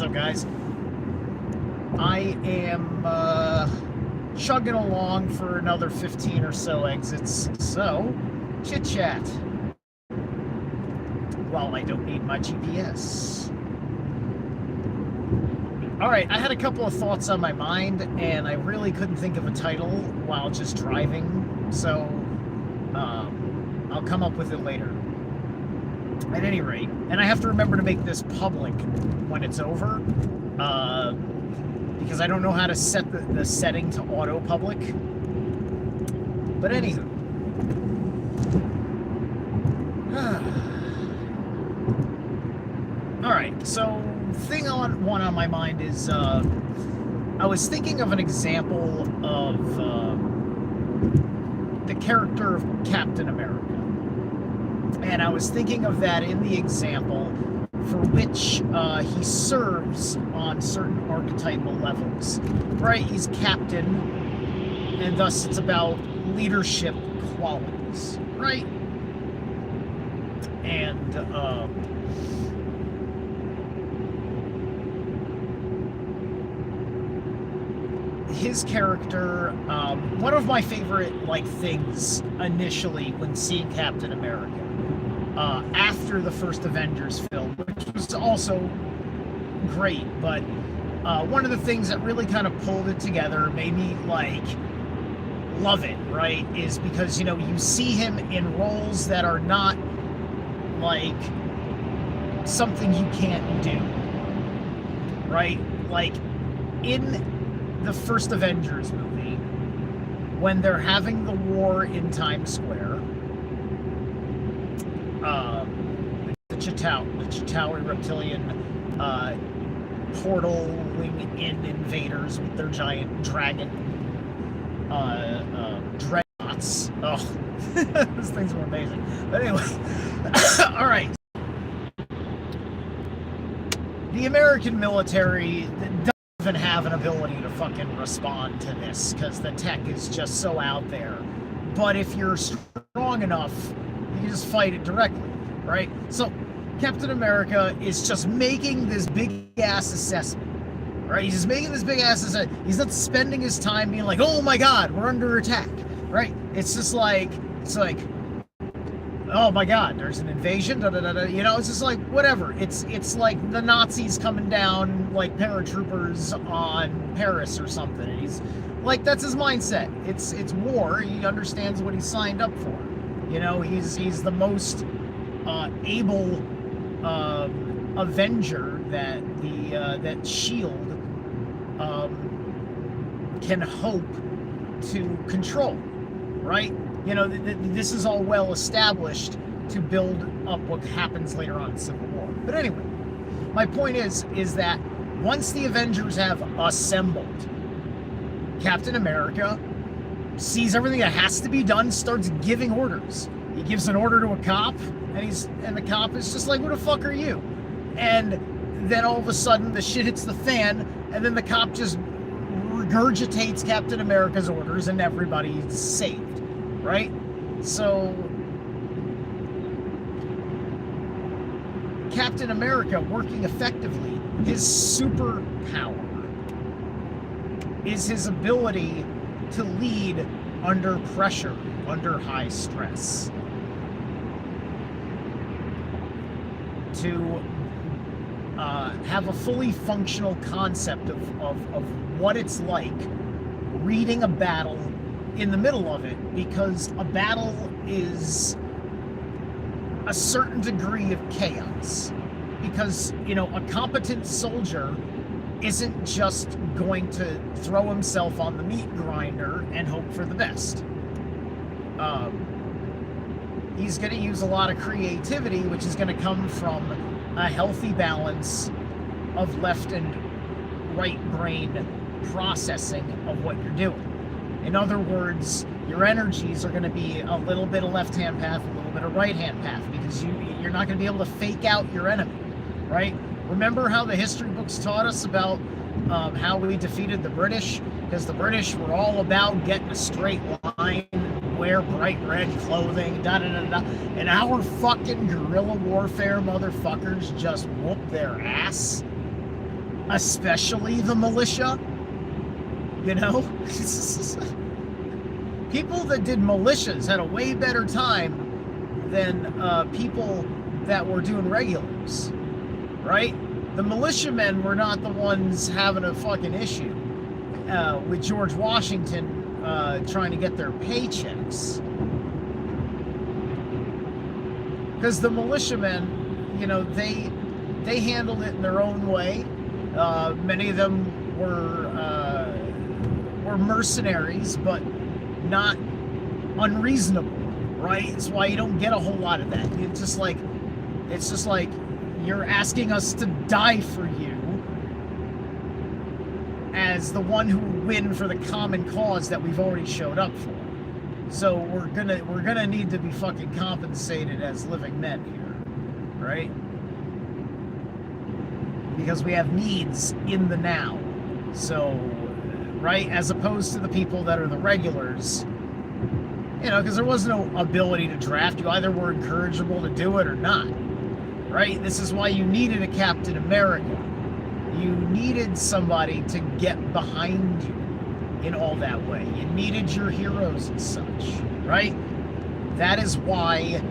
What's up, guys? I am chugging along for another 15 or so exits, so chit chat. Well, I don't need my GPS. Alright, I had a couple of thoughts on my mind, and I really couldn't think of a title while just driving, so I'll come up with it later. At any rate, and I have to remember to make this public when it's over, because I don't know how to set the setting to auto public. But anywho, all right. So thing on my mind is I was thinking of an example of the character of Captain America. And I was thinking of that in the example for which he serves on certain archetypal levels. Right? He's captain, and thus it's about leadership qualities. Right? And his character, one of my favorite things initially when seeing Captain America, after the first Avengers film, which was also great, but one of the things that really kind of pulled it together, made me love it, right, is because you see him in roles that are not something you can't do, right? In the first Avengers movie, when they're having the war in Times Square, the Chitauri reptilian portaling in invaders with their giant dragon dreadnoughts. Oh, those things were amazing. But anyway, all right. The American military doesn't even have an ability to fucking respond to this because the tech is just so out there. But if you're strong enough, you just fight it directly, right? So Captain America is just making this big ass assessment, right? He's just making this big ass assessment. He's not spending his time being like, oh my god, we're under attack, right? It's just oh my god, there's an invasion, da da da da. It's just whatever. It's like the Nazis coming down like paratroopers on Paris or something. And he's that's his mindset. It's war. He understands what he signed up for. He's the most able Avenger that that Shield can hope to control, right? This is all well established to build up what happens later on in Civil War. But anyway, my point is that once the Avengers have assembled, Captain America sees everything that has to be done, starts giving orders. He gives an order to a cop, and the cop is just like, "Who the fuck are you?" And then all of a sudden, the shit hits the fan, and then the cop just regurgitates Captain America's orders, and everybody's saved, right? So Captain America working effectively, his superpower is his ability to lead under pressure, under high stress. To have a fully functional concept of what it's like reading a battle in the middle of it, because a battle is a certain degree of chaos. Because, a competent soldier isn't just going to throw himself on the meat grinder and hope for the best. He's going to use a lot of creativity, which is going to come from a healthy balance of left and right brain processing of what you're doing. In other words, your energies are going to be a little bit of left-hand path, a little bit of right-hand path, because you're not going to be able to fake out your enemy, right? Remember how the history books taught us about how we defeated the British? Because the British were all about getting a straight line, wear bright red clothing, da-da-da-da. And our fucking guerrilla warfare motherfuckers just whooped their ass. especially the militia. You know, people that did militias had a way better time than people that were doing regulars, right? The militiamen were not the ones having a fucking issue with George Washington trying to get their paychecks. Because the militiamen, you know, they handled it in their own way. Many of them were mercenaries, but not unreasonable, right? It's why you don't get a whole lot of that. It's just like you're asking us to die for you as the one who will win for the common cause that we've already showed up for. So we're gonna need to be fucking compensated as living men here, right? Because we have needs in the now. So, right, as opposed to the people that are the regulars, you know, because there was no ability to draft. You either were incorrigible to do it or not, right? This is why you needed a Captain America. You needed somebody to get behind you in all that way. You needed your heroes and such, right? That is why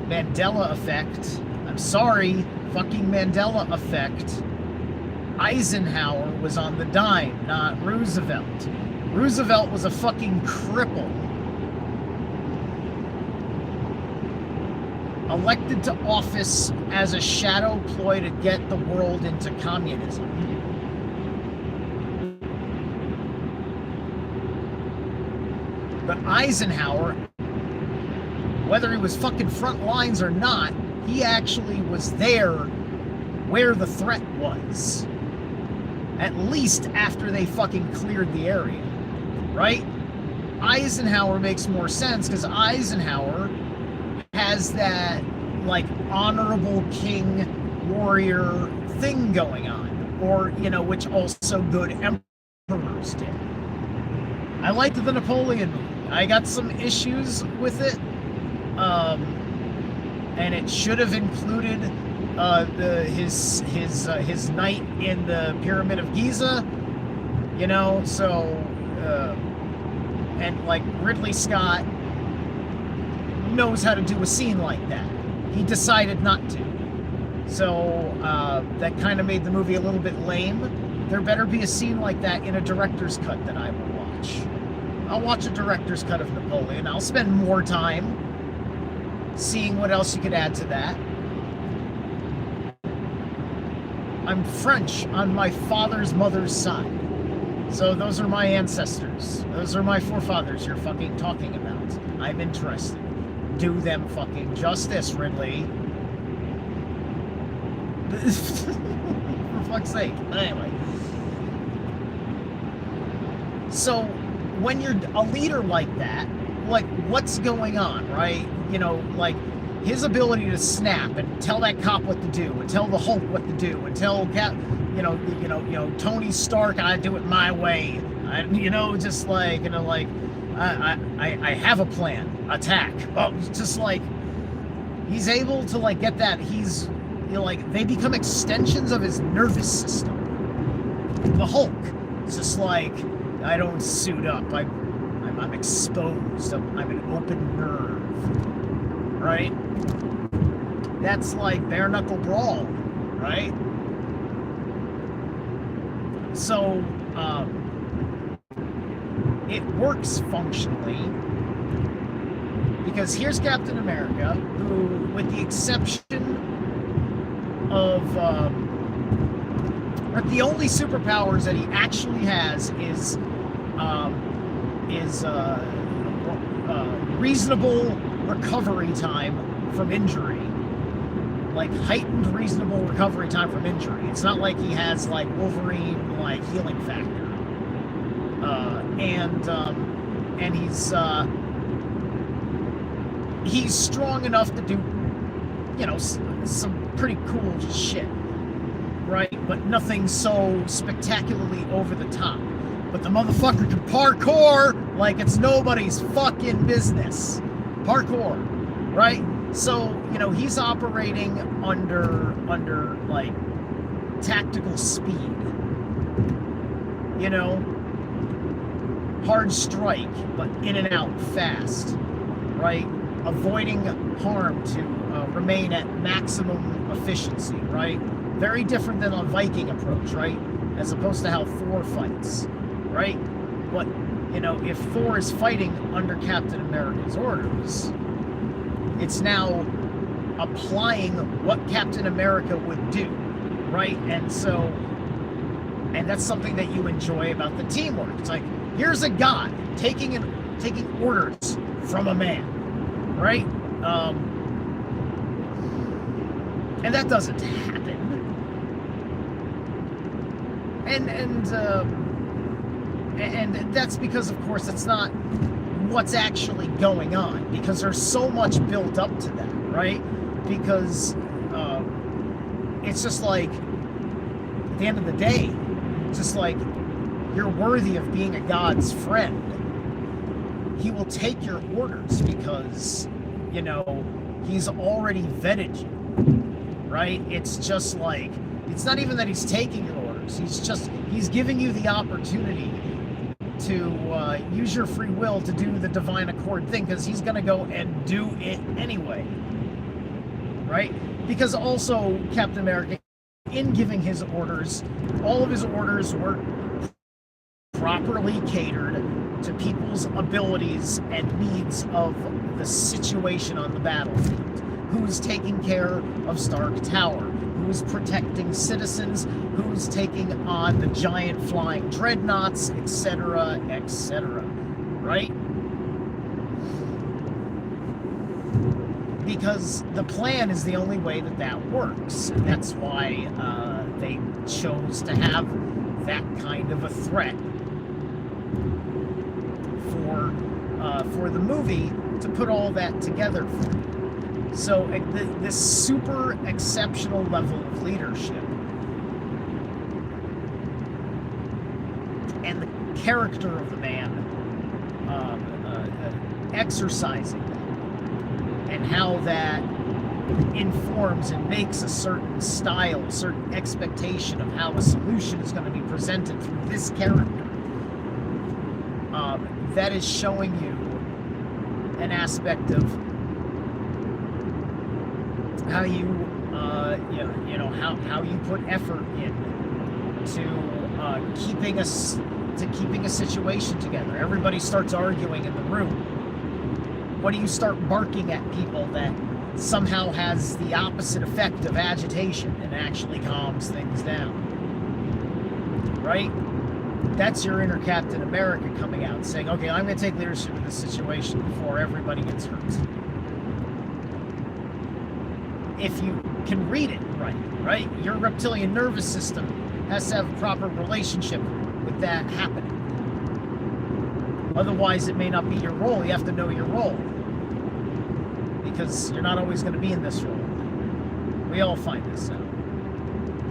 Mandela effect, I'm sorry, fucking Mandela effect, Eisenhower was on the dime, not Roosevelt. Roosevelt was a fucking cripple. Elected to office as a shadow ploy to get the world into communism. But Eisenhower, whether he was fucking front lines or not, he actually was there where the threat was. At least after they fucking cleared the area, right? Eisenhower makes more sense because Eisenhower has that, like, honorable king warrior thing going on, or, you know, which also good emperors did. I liked the Napoleon movie. I got some issues with it, and it should have included his night in the Pyramid of Giza, you know. So, and like Ridley Scott knows how to do a scene like that. He decided not to, so that kind of made the movie a little bit lame. There better be a scene like that in a director's cut that I will watch. I'll watch a director's cut of Napoleon. I'll spend more time seeing what else you could add to that. I'm French on my father's mother's side. So those are my ancestors. Those are my forefathers you're fucking talking about. I'm interested. Do them fucking justice, Ridley. For fuck's sake. Anyway. So, when you're a leader like that, like, what's going on, right? You know, like, his ability to snap and tell that cop what to do, and tell the Hulk what to do, and tell Tony Stark, I do it my way. Just like, I have a plan. Attack. Oh, just like, he's able to, like, get that. He's, you know, like, they become extensions of his nervous system. The Hulk, it's just like, I don't suit up. I'm exposed. I'm an open nerve, right? That's like bare knuckle brawl, right? So, it works functionally because here's Captain America, who, with the exception of the only superpowers that he actually has is reasonable recovery time from injury. Like, heightened reasonable recovery time from injury. It's not like he has, like, Wolverine, like, healing factor. And he's strong enough to do, you know, some pretty cool shit, right? But nothing so spectacularly over the top. But the motherfucker can parkour like it's nobody's fucking business. Parkour, right? So, you know, he's operating under like tactical speed. You know, hard strike, but in and out fast, right? Avoiding harm to remain at maximum efficiency, right? Very different than a Viking approach, right? As opposed to how Thor fights, right? But, you know, if Thor is fighting under Captain America's orders, it's now applying what Captain America would do, right? And so, and that's something that you enjoy about the teamwork. It's like, here's a guy taking orders from a man, right? And that doesn't happen. And that's because, of course, it's not what's actually going on, because there's so much built up to that, right? Because it's just like, at the end of the day, it's just like, you're worthy of being a god's friend. He will take your orders because, you know, he's already vetted you, right? It's just like, it's not even that he's taking your orders. He's giving you the opportunity to use your free will to do the divine accord thing, because he's going to go and do it anyway, right? Because also, Captain America, in giving his orders, all of his orders were properly catered to people's abilities and needs of the situation on the battlefield. Who's taking care of Stark Tower? Who's protecting citizens? Who's taking on the giant flying dreadnoughts, etc., etc., right? Because the plan is the only way that works. And that's why they chose to have that kind of a threat for the movie, to put all that together for you. So this super exceptional level of leadership and the character of the man exercising that, and how that informs and makes a certain style, a certain expectation of how a solution is going to be presented through this character. That is showing you an aspect of how you, how you put effort in to keeping a situation together. Everybody starts arguing in the room. What do you start barking at people that somehow has the opposite effect of agitation and actually calms things down? Right? That's your inner Captain America coming out, saying, okay, I'm going to take leadership in this situation before everybody gets hurt. If you can read it right? Your reptilian nervous system has to have a proper relationship with that happening. Otherwise, it may not be your role. You have to know your role, because you're not always going to be in this role. We all find this out.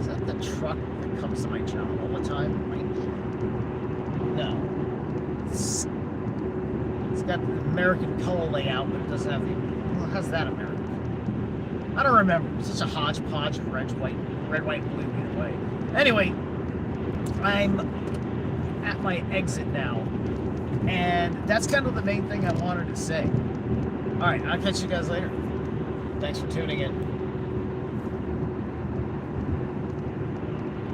Is that the truck that comes to my job all the time? No. It's got the American color layout, but it doesn't have the... Well, how's that American? I don't remember. It's such a hodgepodge of red, white, and blue either way. Anyway, I'm at my exit now, and that's kind of the main thing I wanted to say. All right, I'll catch you guys later. Thanks for tuning in.